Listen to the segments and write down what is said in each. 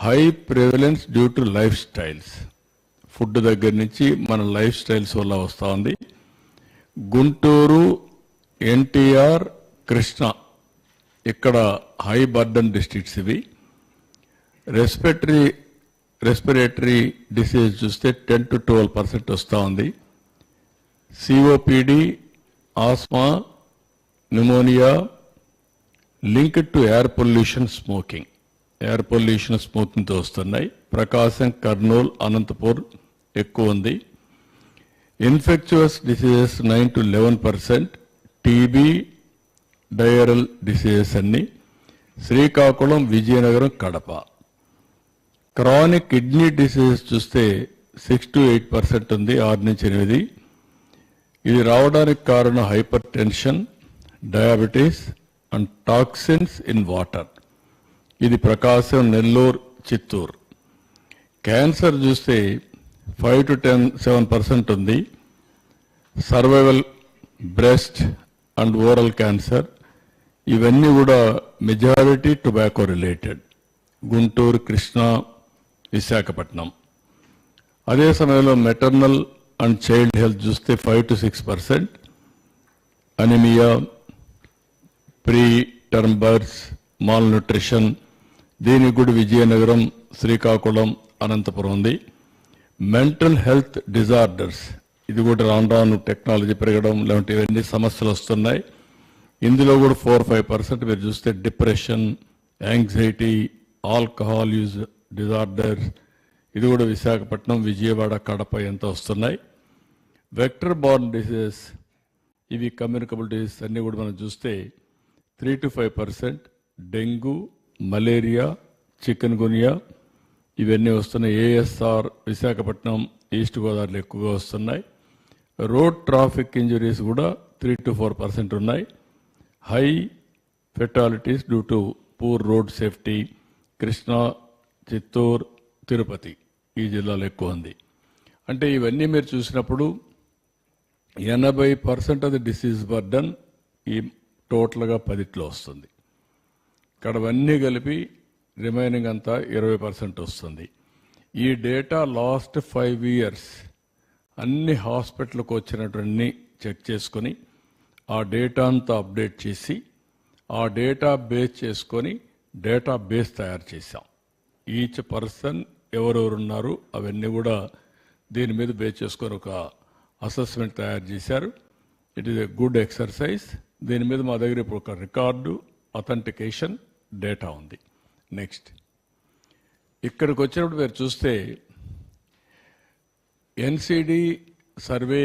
High prevalence due to life styles. Food దగ్గర నుంచి మన లైఫ్ స్టైల్స్ వల్ల వస్తూ ఉంది. గుంటూరు, ఎన్టీఆర్, కృష్ణ ఇక్కడ హై బర్డన్ డిస్ట్రిక్ట్స్ ఇవి. రెస్పిరేటరీ డిసీజ్ చూస్తే 10 to 12% వస్తూ ఉంది. COPD, asthma, pneumonia linked to air pollution, smoking. Air pollution స్మోకింగ్తో వస్తున్నాయి. ప్రకాశం, కర్నూలు, అనంతపూర్ ఎక్కువ ఉంది. Infectious diseases 9 to 11%. TB, diarrhoeal diseases అన్ని Srikakulam, Vizianagaram, Kadapa. Chronic kidney diseases చూస్తే 6 to 8% ఉంది, 6 నుంచి 8. ఇది రావడానికి కారణం hyper tension, diabetes and toxins in water. ఇది ప్రకాశం, నెల్లూరు, చిత్తూరు. క్యాన్సర్ చూస్తే 5 to 7% ఉంది. Survival, breast and oral cancer ఇవన్నీ కూడా majority tobacco related. Guntur, Krishna, Visakhapatnam. అదే సమయంలో మెటర్నల్ అండ్ చైల్డ్ హెల్త్ చూస్తే 5 to 6%. Anaemia, pre term births, mall nutrition దీనికి కూడా విజయనగరం, శ్రీకాకుళం, అనంతపురం ఉంది. మెంటల్ హెల్త్ డిజార్డర్స్ ఇది కూడా రాను రాను టెక్నాలజీ పెరగడం లేదంటే ఇవన్నీ సమస్యలు వస్తున్నాయి. ఇందులో కూడా 4-5% మీరు చూస్తే depression, anxiety, alcohol use disorders ఇది కూడా విశాఖపట్నం, విజయవాడ, కడప ఎంత వస్తున్నాయి. వెక్టర్ బార్న్ డిసీజెస్ ఇవి కమ్యూనికబుల్ డిసీజెస్ అన్నీ కూడా మనం చూస్తే 3 to 5%. డెంగ్యూ, మలేరియా, చికెన్ గునియా ఇవన్నీ వస్తున్నాయి. ఏఎస్ఆర్, విశాఖపట్నం, ఈస్ట్ గోదావరిలో ఎక్కువగా వస్తున్నాయి. రోడ్ ట్రాఫిక్ ఇంజరీస్ కూడా 3 to 4% ఉన్నాయి. High fatalities due to poor road safety Krishna, Chittoor, Tirupati ఈ జిల్లాలో ఎక్కువ ఉంది. అంటే ఇవన్నీ మీరు చూసినప్పుడు 80% ఆఫ్ ది డిసీజ్ బర్డన్ ఈ టోటల్గా 10లో వస్తుంది. ఇక్కడ అవన్నీ కలిపి రిమైనింగ్ అంతా 20% వస్తుంది. ఈ డేటా లాస్ట్ 5 years అన్ని హాస్పిటల్కి వచ్చినటువంటి చెక్ చేసుకొని ఆ డేటా అంతా అప్డేట్ చేసి ఆ డేటా బేస్ చేసుకొని డేటా బేస్ తయారు చేశాం. ఈచ్ పర్సన్ ఎవరెవరు ఉన్నారు అవన్నీ కూడా దీని మీద బేస్ చేసుకొని ఒక అసెస్మెంట్ తయారు చేశారు. It is a good exercise. దీని మీద మా దగ్గర ఇప్పుడు ఒక రికార్డు, అథెంటికేషన్ డేటా ఉంది. నెక్స్ట్ ఇక్కడికి వచ్చినప్పుడు మీరు చూస్తే ఎన్సిడి సర్వే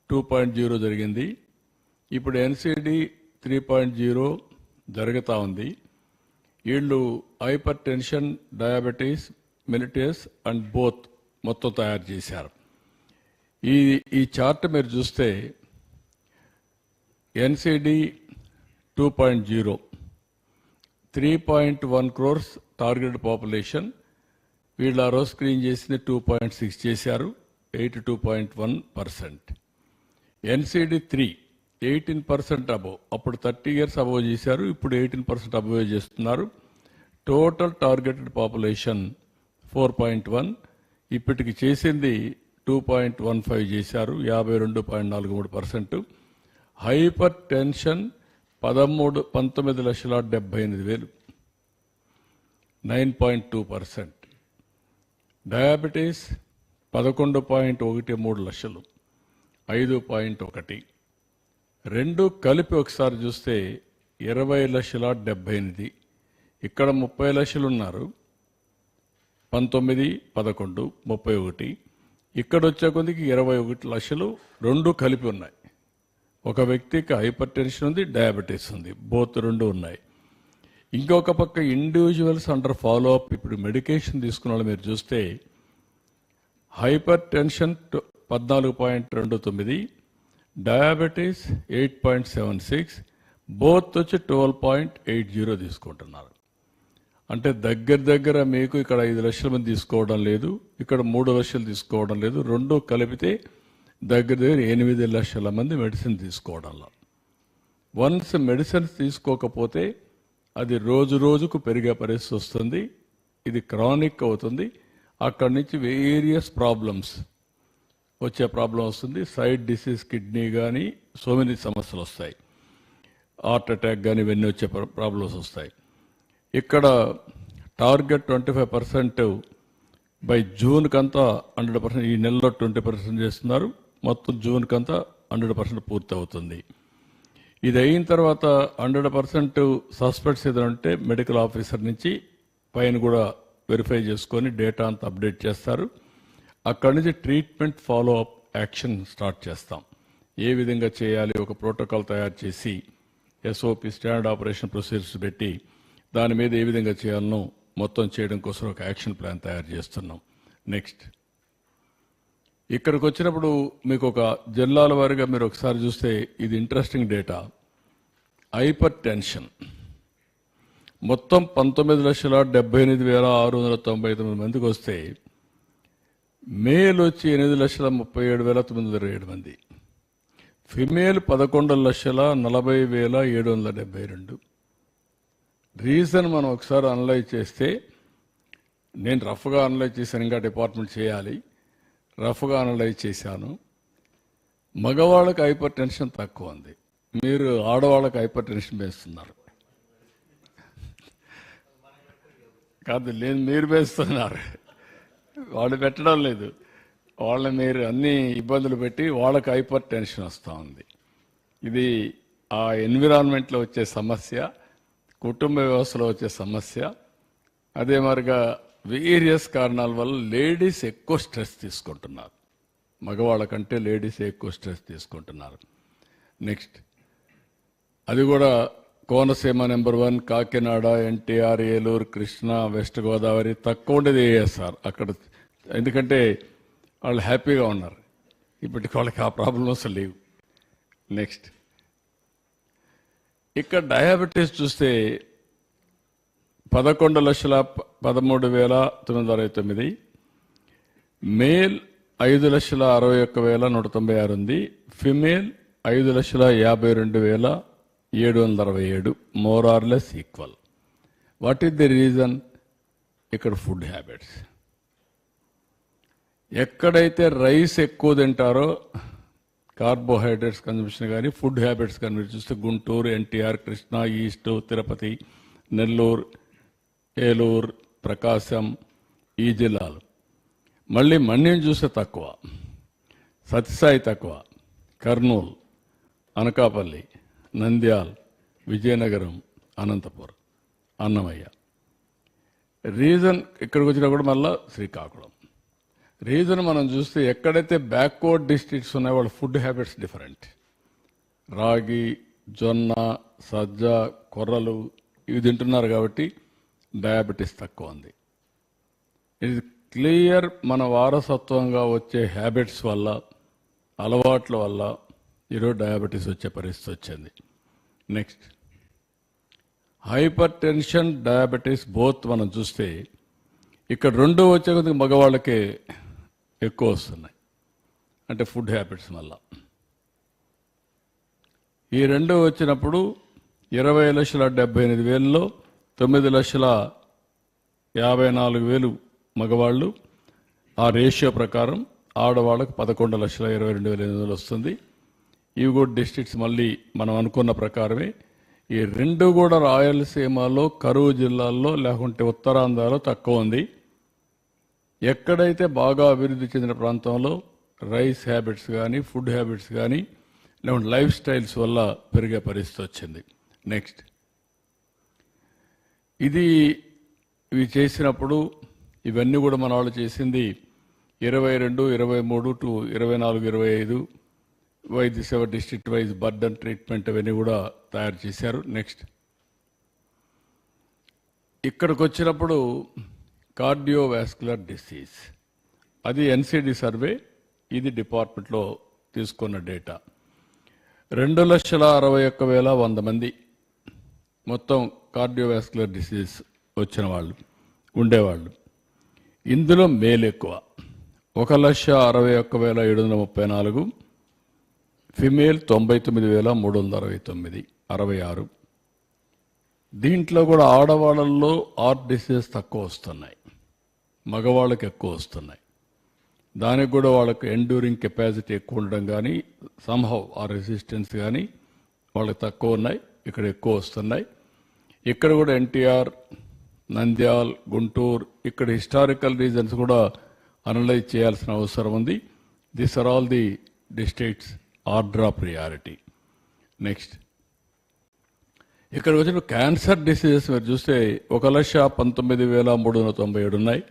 2.0 జరిగింది. ఇప్పుడు ఎన్సిడి 3.0 జరుగుతూ ఉంది. వీళ్ళు hyper tension, diabetes, mellitus and both మొత్తం తయారు చేశారు. ఈ చార్ట్ మీరు చూస్తే ఎన్సిడి 2.0 3.1 crores టార్గెట్ పాపులేషన్. వీళ్ళు ఆ రోజు స్క్రీన్ చేసింది 2.6 చేశారు, 82.1%. ఎన్సిడి 3 18% అబోవ్, అప్పుడు 30 years అబోవ్ చేశారు, ఇప్పుడు 18% అబోవ్ చేస్తున్నారు. టోటల్ టార్గెటెడ్ పాపులేషన్ 4.1, ఇప్పటికి చేసింది 2.15 చేశారు, 52.43%. Hyper tension 19,78,000 9.2%. డయాబెటీస్ 11.13 లక్షలు 5.1. రెండు కలిపి ఒకసారి చూస్తే 20,78,000. ఇక్కడ 30 లక్షలు ఉన్నారు, 19, 11, 31. ఇక్కడ వచ్చే కొద్దికి 21 లక్షలు రెండు కలిపి ఉన్నాయి. ఒక వ్యక్తికి హైపర్ టెన్షన్ ఉంది, డయాబెటీస్ ఉంది, బోత్ రెండు ఉన్నాయి. ఇంకొక పక్క ఇండివిజువల్స్ అండర్ ఫాలో అప్. ఇప్పుడు మెడికేషన్ తీసుకున్న వాళ్ళు మీరు చూస్తే హైపర్ టెన్షన్ 14.29, డయాబెటీస్ 8.76, బోత్ వచ్చి 12.80 తీసుకుంటున్నారు. అంటే దగ్గర మీకు ఇక్కడ 5 లక్షల మంది తీసుకోవడం లేదు, ఇక్కడ 3 లక్షలు తీసుకోవడం లేదు, రెండు కలిపితే దగ్గర 8 లక్షల మంది మెడిసిన్ తీసుకోవడంలో. వన్స్ మెడిసిన్స్ తీసుకోకపోతే అది రోజుకు పెరిగే పరిస్థితి వస్తుంది. ఇది క్రానిక్ అవుతుంది. అక్కడి నుంచి వేరియస్ ప్రాబ్లమ్స్ వచ్చే ప్రాబ్లం వస్తుంది. సైడ్ డిసీజ్, కిడ్నీ కానీ సో మెనీ సమస్యలు వస్తాయి. హార్ట్ అటాక్ కానీ ఇవన్నీ వచ్చే ప్రాబ్లమ్స్ వస్తాయి. ఇక్కడ టార్గెట్ 25% బై జూన్కంతా 100%, ఈ నెలలో 20% చేస్తున్నారు. మొత్తం జూన్కంతా 100% పూర్తి అవుతుంది. ఇది అయిన తర్వాత 100% సస్పెక్ట్స్ ఏదైనా ఉంటే మెడికల్ ఆఫీసర్ నుంచి పైన కూడా వెరిఫై చేసుకొని డేటా అంతా అప్డేట్ చేస్తారు. అక్కడి నుంచి treatment follow up action start చేస్తాం. ఏ విధంగా చేయాలి, ఒక ప్రోటోకాల్ తయారు చేసి ఎస్ఓపి, స్టాండర్డ్ ఆపరేషన్ ప్రొసీజర్స్ పెట్టి దాని మీద ఏ విధంగా చేయాలనో మొత్తం చేయడం కోసం ఒక యాక్షన్ ప్లాన్ తయారు చేస్తున్నాం. నెక్స్ట్ ఇక్కడికి వచ్చినప్పుడు మీకు ఒక జిల్లాల వారీగా మీరు ఒకసారి చూస్తే ఇది ఇంట్రెస్టింగ్ డేటా. హైపర్ టెన్షన్ మొత్తం 19,78,699 మందికి వస్తే మేల్ వచ్చి 8,37,907 మంది, ఫిమేల్ 11,40,772. రీజన్ మనం ఒకసారి అనలైజ్ చేస్తే, నేను రఫ్గా అనలైజ్ చేశాను, ఇంకా డిపార్ట్మెంట్ చేయాలి, రఫ్గా అనలైజ్ చేశాను. మగవాళ్ళకి హైపర్ టెన్షన్ తక్కువ ఉంది, మీరు ఆడవాళ్ళకి హైపర్ టెన్షన్ వేస్తున్నారు. కాదు లేదు, మీరు వేస్తున్నారు, వాళ్ళు పెట్టడం లేదు. వాళ్ళని మీరు అన్ని ఇబ్బందులు పెట్టి వాళ్ళకి హైపర్ టెన్షన్ వస్తూ ఉంది. ఇది ఆ ఎన్విరాన్మెంట్లో వచ్చే సమస్య, కుటుంబ వ్యవస్థలో వచ్చే సమస్య. అదే మరిగా వేరియస్ కారణాల వల్ల లేడీస్ ఎక్కువ స్ట్రెస్ తీసుకుంటున్నారు, మగవాళ్ళ కంటే లేడీస్ ఎక్కువ స్ట్రెస్ తీసుకుంటున్నారు. నెక్స్ట్ అది కూడా కోనసీమ నెంబర్ 1, కాకినాడ, ఎన్టీఆర్, ఏలూరు, కృష్ణా, వెస్ట్ గోదావరి, తక్కువ ఉండేది ఏఎస్ఆర్ అక్కడ. ఎందుకంటే వాళ్ళు హ్యాపీగా ఉన్నారు, ఇప్పటికి వాళ్ళకి ఆ ప్రాబ్లమ్స్ లేవు. నెక్స్ట్ ఇక్కడ డయాబెటీస్ చూస్తే 11,13,969, మేల్ 5,61,196 ఉంది, female 5,52,767, more or less equal. What is the reason? ఇక్కడ ఫుడ్ హ్యాబిట్స్. ఎక్కడైతే రైస్ ఎక్కువ తింటారో కార్బోహైడ్రేట్స్ కన్జంప్షన్ కానీ ఫుడ్ హ్యాబిట్స్ కానీ మీరు చూస్తే గుంటూరు, ఎన్టీఆర్, కృష్ణా, ఈస్ట్, తిరుపతి, నెల్లూరు, ఏలూరు, ప్రకాశం, ఈ జిల్లాలు. మళ్ళీ మన్యం చూస్తే తక్కువ, సత్యసాయి తక్కువ, కర్నూలు, అనకాపల్లి, నంద్యాల్, విజయనగరం, అనంతపురం, అన్నమయ్య. రీజన్ ఇక్కడికి వచ్చినా కూడా మళ్ళా శ్రీకాకుళం. రీజన్ మనం చూస్తే ఎక్కడైతే బ్యాక్వర్డ్ డిస్ట్రిక్ట్స్ ఉన్నాయో వాళ్ళ ఫుడ్ హ్యాబిట్స్ డిఫరెంట్. రాగి, జొన్న, సజ్జ, కొర్రలు ఇవి తింటున్నారు కాబట్టి డయాబెటీస్ తక్కువ ఉంది. ఇది క్లియర్ మన వారసత్వంగా వచ్చే హ్యాబిట్స్ వల్ల, అలవాట్ల వల్ల ఈరోజు డయాబెటీస్ వచ్చే పరిస్థితి వచ్చింది. Next hyper tension, diabetes both మనం చూస్తే ఇక్కడ రెండు వచ్చే కొద్దిగా మగవాళ్ళకే ఎక్కువ వస్తున్నాయి, అంటే ఫుడ్ హ్యాబిట్స్ వల్ల. ఈ రెండు వచ్చినప్పుడు 20,78,000లో 9,54,000 మగవాళ్ళు. ఆ రేషియో ప్రకారం ఆడవాళ్ళకు 11,22,800 వస్తుంది. ఇవి కూడా డిస్ట్రిక్ట్స్ మళ్ళీ మనం అనుకున్న ప్రకారమే. ఈ రెండు కూడా రాయలసీమలో, కరువు జిల్లాల్లో, లేకుంటే ఉత్తరాంధ్రలో తక్కువ ఉంది. ఎక్కడైతే బాగా అభివృద్ధి చెందిన ప్రాంతంలో రైస్ హ్యాబిట్స్ కానీ, ఫుడ్ హ్యాబిట్స్ కానీ, లేకుంటే లైఫ్ స్టైల్స్ వల్ల పెరిగే పరిస్థితి వచ్చింది. నెక్స్ట్ ఇవి చేసినప్పుడు ఇవన్నీ కూడా మన వాళ్ళు చేసింది 22, 23 టు 24, 25 వైద్య సేవ డిస్ట్రిక్ట్ వైజ్ బర్డన్ ట్రీట్మెంట్ అవన్నీ కూడా తయారు చేశారు. నెక్స్ట్ ఇక్కడికి వచ్చినప్పుడు కార్డియోవాస్కులర్ డిసీజ్, అది ఎన్సిడి సర్వే, ఇది డిపార్ట్మెంట్లో తీసుకున్న డేటా. 2,61,100 మంది మొత్తం కార్డియోవాస్కులర్ డిసీజ్ వచ్చిన వాళ్ళు ఉండేవాళ్ళు. ఇందులో మేల్ ఎక్కువ, 1,61,734, ఫిమేల్ 99,369, 66. దీంట్లో కూడా ఆడవాళ్ళల్లో హార్ట్ డిసీజ్ తక్కువ వస్తున్నాయి. మగవాళ్ళకి ఎక్కువ వస్తున్నాయి. దానికి కూడా వాళ్ళకు ఎండ్యూరింగ్ కెపాసిటీ ఎక్కువ ఉండడం కానీ సంహౌ ఆ రెసిస్టెన్స్ కానీ వాళ్ళకి తక్కువ ఉన్నాయి, ఇక్కడ ఎక్కువ వస్తున్నాయి. ఇక్కడ కూడా ఎన్టీఆర్, నంద్యాల్, గుంటూరు ఇక్కడ హిస్టారికల్ రీజన్స్ కూడా అనలైజ్ చేయాల్సిన అవసరం ఉంది. This are all the districts order of priority. Next ఇక్కడ వచ్చిన క్యాన్సర్ డిసీజెస్ మీరు చూస్తే 1,19,397 ఉన్నాయి.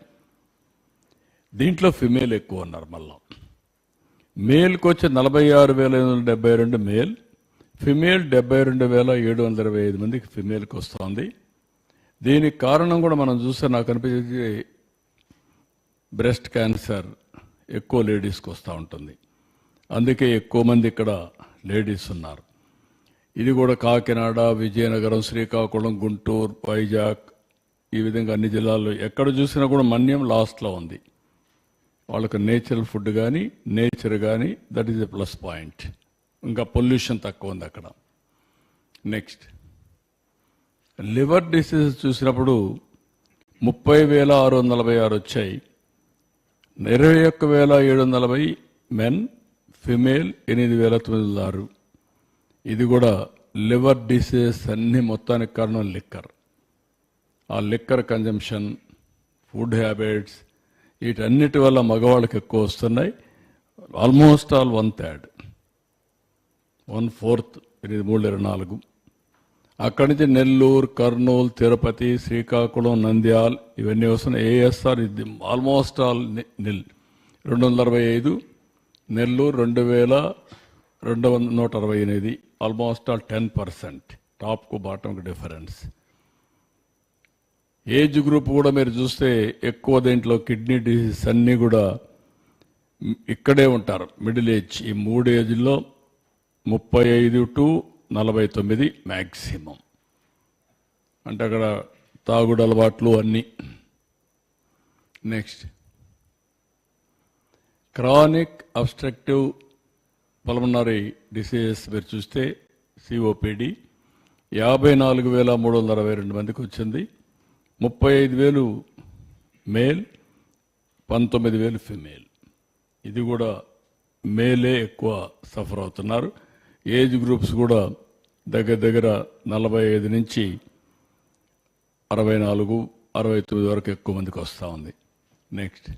దీంట్లో ఫిమేల్ ఎక్కువ ఉన్నారు. మళ్ళా మేల్కి వచ్చి 46,872 మేల్, ఫిమేల్ 72,725 మందికి ఫిమేల్కి వస్తుంది. దీనికి కారణం కూడా మనం చూస్తే నాకు అనిపించేది బ్రెస్ట్ క్యాన్సర్ ఎక్కువ లేడీస్కి వస్తూ ఉంటుంది. అందుకే ఎక్కువ మంది ఇక్కడ లేడీస్ ఉన్నారు. ఇది కూడా కాకినాడ, విజయనగరం, శ్రీకాకుళం, గుంటూరు, వైజాగ్ ఈ విధంగా అన్ని జిల్లాల్లో ఎక్కడ చూసినా కూడా మన్యం లాస్ట్లో ఉంది. వాళ్ళకు నేచురల్ ఫుడ్ కానీ నేచర్ కానీ that is a plus point. ఇంకా పొల్యూషన్ తక్కువ ఉంది అక్కడ. నెక్స్ట్ లివర్ డిసీజెస్ చూసినప్పుడు 30,646 వచ్చాయి. 21,740 మెన్, ఫిమేల్ 8,906. ఇది కూడా లివర్ డిసీజెస్ అన్ని మొత్తానికి కారణం లిక్కర్. ఆ లిక్కర్ కన్జంప్షన్, ఫుడ్ హ్యాబిట్స్ వీటన్నిటి వల్ల మగవాళ్ళకి ఎక్కువ వస్తున్నాయి. Almost all 1/3, 1/4 324. అక్కడి నుంచి నెల్లూరు, కర్నూలు, తిరుపతి, శ్రీకాకుళం, నంద్యాల్ ఇవన్నీ వస్తున్నాయి. ఏఎస్ఆర్ ఇది almost all 265, Nellore 2,168, almost all 10%. టాప్కు బాటంకు డిఫరెన్స్. ఏజ్ గ్రూప్ కూడా మీరు చూస్తే ఎక్కువ దీంట్లో కిడ్నీ డిసీజ్ అన్నీ కూడా ఇక్కడే ఉంటారు. మిడిల్ ఏజ్ ఈ 3 ఏజ్లో 35 to 49 మ్యాక్సిమం. అంటే అక్కడ తాగుడు అలవాట్లు అన్నీ. Next chronic obstructive pulmonary diseases మీరు చూస్తే సిఓపిడి 54,362 మందికి వచ్చింది. 35,000 మేల్, 19,000 ఫిమేల్. ఇది కూడా మేలే ఎక్కువ సఫర్ అవుతున్నారు. ఏజ్ గ్రూప్స్ కూడా దగ్గర దగ్గర 45 నుంచి 64, 69 వరకు ఎక్కువ మందికి వస్తూ ఉంది. నెక్స్ట్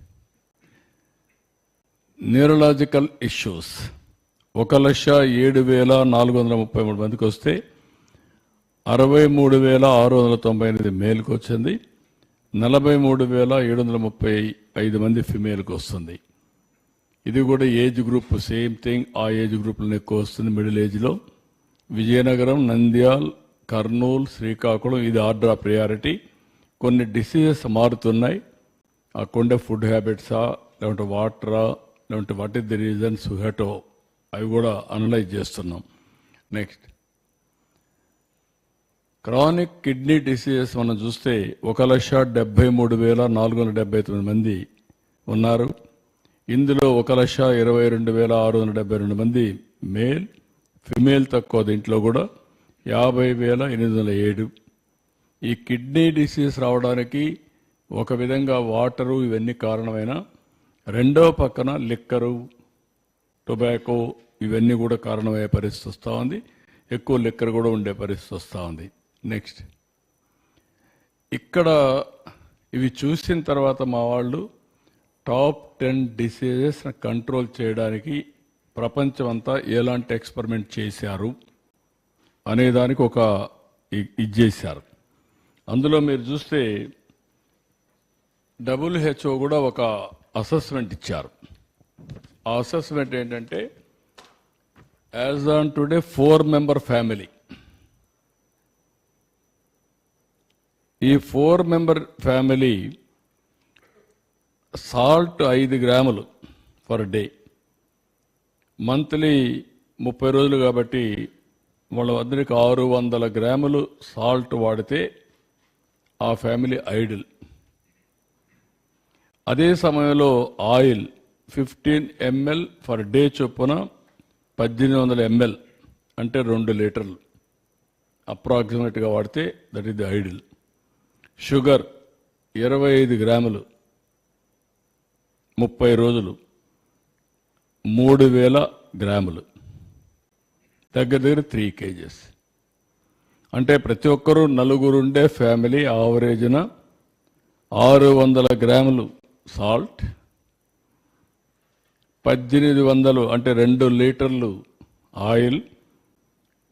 న్యూరలాజికల్ ఇష్యూస్ 1,07,433 మందికి వస్తే 63,698 మేల్కి వచ్చింది. 43,735 మంది ఫిమేల్కి వస్తుంది. ఇది కూడా ఏజ్ గ్రూప్ సేమ్ థింగ్. ఆ ఏజ్ గ్రూప్లో ఎక్కువ వస్తుంది మిడిల్ ఏజ్లో. విజయనగరం, నంద్యాల్, కర్నూలు, శ్రీకాకుళం ఇది ఆర్డర్ ఆఫ్ ప్రియారిటీ. కొన్ని డిసీజెస్ మారుతున్నాయి. ఆ కొండే ఫుడ్ హ్యాబిట్సా లేకుంటే వాటరా లేకుంటే వాట్ ఈస్ ది రీజన్స్ హెటో అవి కూడా అనలైజ్ చేస్తున్నాం. నెక్స్ట్ క్రానిక్ కిడ్నీ డిసీజెస్ మనం చూస్తే 1,73,479 మంది ఉన్నారు. ఇందులో 1,22,672 మంది మేల్, ఫిమేల్ తక్కువ. దీంట్లో కూడా 50,807. ఈ కిడ్నీ డిసీజ్ రావడానికి ఒక విధంగా వాటరు ఇవన్నీ కారణమైన, రెండో పక్కన లిక్కరు, టొబాకో ఇవన్నీ కూడా కారణమయ్యే పరిస్థితి వస్తూ ఉంది. ఎక్కువ లిక్కర్ కూడా ఉండే పరిస్థితి వస్తూ ఉంది. నెక్స్ట్ ఇక్కడ ఇవి చూసిన తర్వాత మా వాళ్ళు టాప్ 10 డిసీజెస్ కంట్రోల్ చేయడానికి ప్రపంచం అంతా ఎలాంటి ఎక్స్పెరిమెంట్ చేశారు అనేదానికి ఒక ఇది చేశారు. అందులో మీరు చూస్తే WHO కూడా ఒక అసెస్మెంట్ ఇచ్చారు. ఆ అసెస్మెంట్ ఏంటంటే as on today 4-member family. ఈ 4-member ఫ్యామిలీ సాల్ట్ 5 గ్రాములు పర్ డే, మంత్లీ 30 రోజులు కాబట్టి వాళ్ళందరికీ 600 గ్రాములు సాల్ట్ వాడితే ఆ ఫ్యామిలీ ఐడిల్. అదే సమయంలో ఆయిల్ 15 ml పర్ డే చొప్పున 1800 ml అంటే 2 లీటర్లు అప్రాక్సిమేట్గా వాడితే that is the ideal. Sugar 25 గ్రాములు 30 రోజులు 3000 గ్రాములు, దగ్గర దగ్గర 3 kgs. అంటే ప్రతి ఒక్కరూ నలుగురుండే ఫ్యామిలీ ఆవరేజ్న 600 గ్రాములు సాల్ట్, 1800 అంటే 2 లీటర్లు ఆయిల్,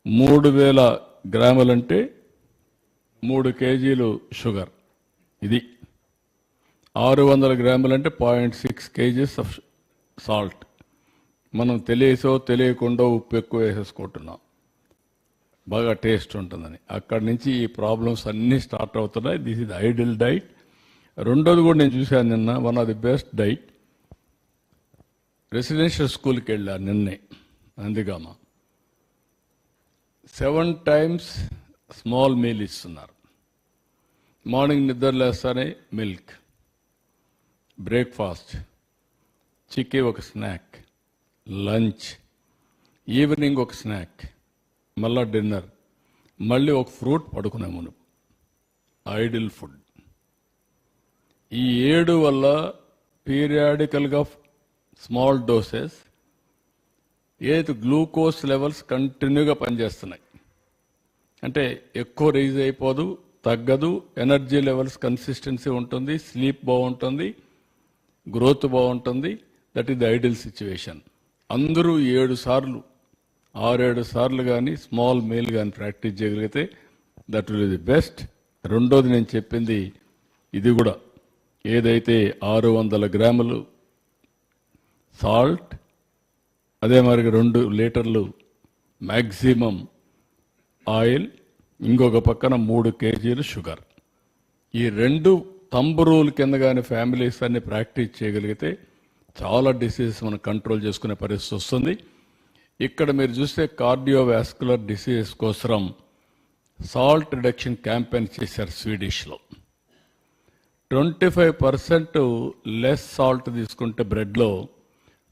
3000 గ్రాములంటే 3 కేజీలు షుగర్. ఇది 600 గ్రాములంటే 0.6 kgs ఆఫ్ సాల్ట్. మనం తెలియసో తెలియకుండా ఉప్పు ఎక్కువ వేసేసుకుంటున్నాం, బాగా టేస్ట్ ఉంటుందని. అక్కడి నుంచి ఈ ప్రాబ్లమ్స్ అన్నీ స్టార్ట్ అవుతున్నాయి. This is ideal diet. రెండోది కూడా నేను చూశాను నిన్న, one of the best diet. Residential స్కూల్కి వెళ్ళాను నిన్నే, నందిగామ. 7 times స్మాల్ మీల్ ఇస్తున్నారు. మార్నింగ్ నిద్ర లేస్తానే మిల్క్, బ్రేక్ఫాస్ట్, చిక్కీ ఒక స్నాక్, లంచ్, ఈవినింగ్ ఒక స్నాక్, మళ్ళా డిన్నర్, మళ్ళీ ఒక ఫ్రూట్ పడుకునే మును. Ideal food. ఈ 7 వల్ల పీరియాడికల్గా స్మాల్ డోసెస్ ఏది గ్లూకోజ్ లెవెల్స్ కంటిన్యూగా పనిచేస్తున్నాయి. అంటే ఎక్కువ రైజ్ అయిపోదు, తగ్గదు, ఎనర్జీ లెవెల్స్ కన్సిస్టెన్సీ ఉంటుంది, స్లీప్ బాగుంటుంది, గ్రోత్ బాగుంటుంది. That is the ideal situation. అందరూ 7 సార్లు 6-7 సార్లు కానీ స్మాల్ మీల్ కానీ ప్రాక్టీస్ చేయగలిగితే దట్ విల్ ది బెస్ట్. రెండోది నేను చెప్పింది ఇది కూడా, ఏదైతే 600 గ్రాములు సాల్ట్, అదే మరి 2 లీటర్లు మ్యాక్సిమం ఆయిల్, ఇంకొక పక్కన 3 కేజీలు షుగర్. ఈ 2 థంబ్ రూల్ కింద కానీ ఫ్యామిలీస్ అన్ని ప్రాక్టీస్ చేయగలిగితే చాలా డిసీజెస్ మనం కంట్రోల్ చేసుకునే పరిస్థితి వస్తుంది. ఇక్కడ మీరు చూస్తే కార్డియోవాస్కులర్ డిసీజెస్ కోసం సాల్ట్ రిడక్షన్ క్యాంపెయిన్ చేశారు స్వీడిష్లో. 25% లెస్ సాల్ట్ తీసుకుంటే బ్రెడ్లో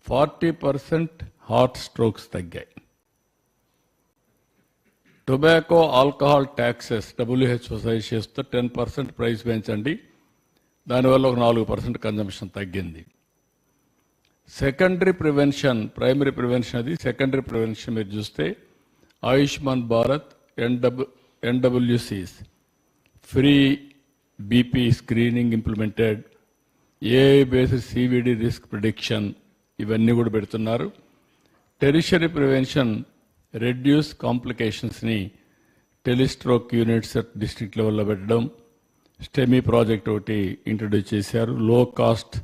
40% హార్ట్ స్ట్రోక్స్ తగ్గాయి. Tobacco, alcohol taxes WHO suggest చేస్తూ 10% ప్రైస్ పెంచండి, దానివల్ల ఒక 4% కన్జంప్షన్ తగ్గింది. సెకండరీ ప్రివెన్షన్, ప్రైమరీ ప్రివెన్షన్ అది, సెకండరీ ప్రివెన్షన్ మీరు చూస్తే Ayushman Bharat, NWCs, free BP screening implemented, AI based CVD risk prediction, ఇవన్నీ కూడా పెడుతున్నారు. టెరిషరీ ప్రివెన్షన్, రెడ్యూస్ కాంప్లికేషన్స్ని టెలిస్ట్రోక్ యూనిట్స్ డిస్ట్రిక్ట్ లెవెల్లో పెట్టడం, స్టెమీ ప్రాజెక్ట్ ఒకటి ఇంట్రడ్యూస్ చేశారు. లో కాస్ట్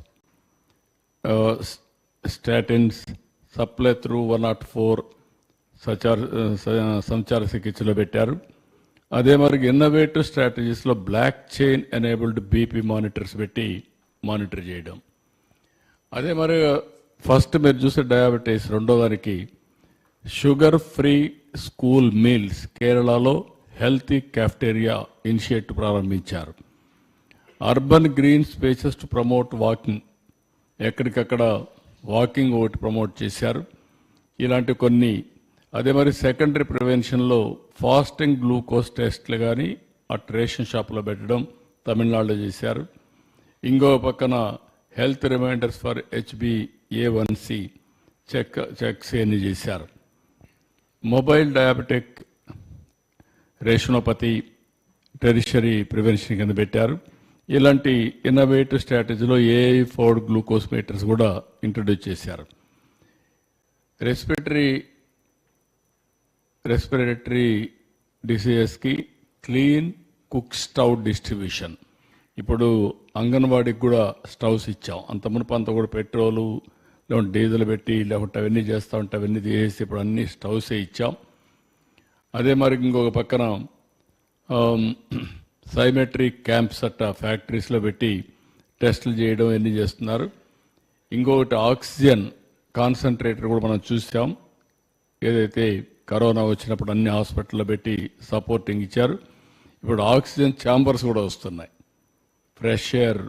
స్టాటిన్స్ సప్లై త్రూ 104 సంచార చికిత్సలో పెట్టారు. అదే మరి ఇన్నోవేటివ్ స్ట్రాటజీస్లో block chain enabled BP monitors పెట్టి మానిటర్ చేయడం. అదే మరి ఫస్ట్ మీరు చూసే డయాబెటీస్, రెండో దానికి షుగర్ ఫ్రీ స్కూల్ మీల్స్, కేరళలో హెల్తీ క్యాఫ్టేరియా ఇనిషియేటివ్ ప్రారంభించారు. Urban green spaces to promote walking, ఎక్కడికక్కడ వాకింగ్ ఒకటి ప్రమోట్ చేశారు. ఇలాంటి కొన్ని. అదే మరి సెకండరీ ప్రివెన్షన్లో ఫాస్టింగ్ గ్లూకోజ్ టెస్ట్లు కానీ అట్ రేషన్ షాప్లో పెట్టడం తమిళనాడులో చేశారు. ఇంకో పక్కన health reminders for HbA1c checks అన్ని చేశారు. Mobile diabetic retinopathy tertiary prevention కింద పెట్టారు. ఇలాంటి ఇన్నోవేటివ్ స్ట్రాటజీలో AI4 గ్లూకోజ్ మీటర్స్ కూడా ఇంట్రడ్యూస్ చేశారు. రెస్పిరేటరీ డిసీజెస్కి క్లీన్ కుక్ స్టవ్ డిస్ట్రిబ్యూషన్. ఇప్పుడు అంగన్వాడీకి కూడా స్టవ్స్ ఇచ్చాం. అంత మునుపు అంతా కూడా పెట్రోలు లేకుంటే డీజిల్ పెట్టి లేకుంటే అవన్నీ చేస్తూ ఉంటే అవన్నీ తీసేసి ఇప్పుడు అన్ని స్టవ్సే ఇచ్చాం. అదే మరి ఇంకొక పక్కన సైమెట్రిక్ క్యాంప్స్ అట్ట ఫ్యాక్టరీస్లో పెట్టి టెస్టులు చేయడం అన్నీ చేస్తున్నారు. ఇంకొకటి ఆక్సిజన్ కాన్సన్ట్రేటర్ కూడా మనం చూసాం. ఏదైతే కరోనా వచ్చినప్పుడు అన్ని హాస్పిటల్లో పెట్టి సపోర్టింగ్ ఇచ్చారు. ఇప్పుడు ఆక్సిజన్ ఛాంబర్స్ కూడా వస్తున్నాయి. Fresh air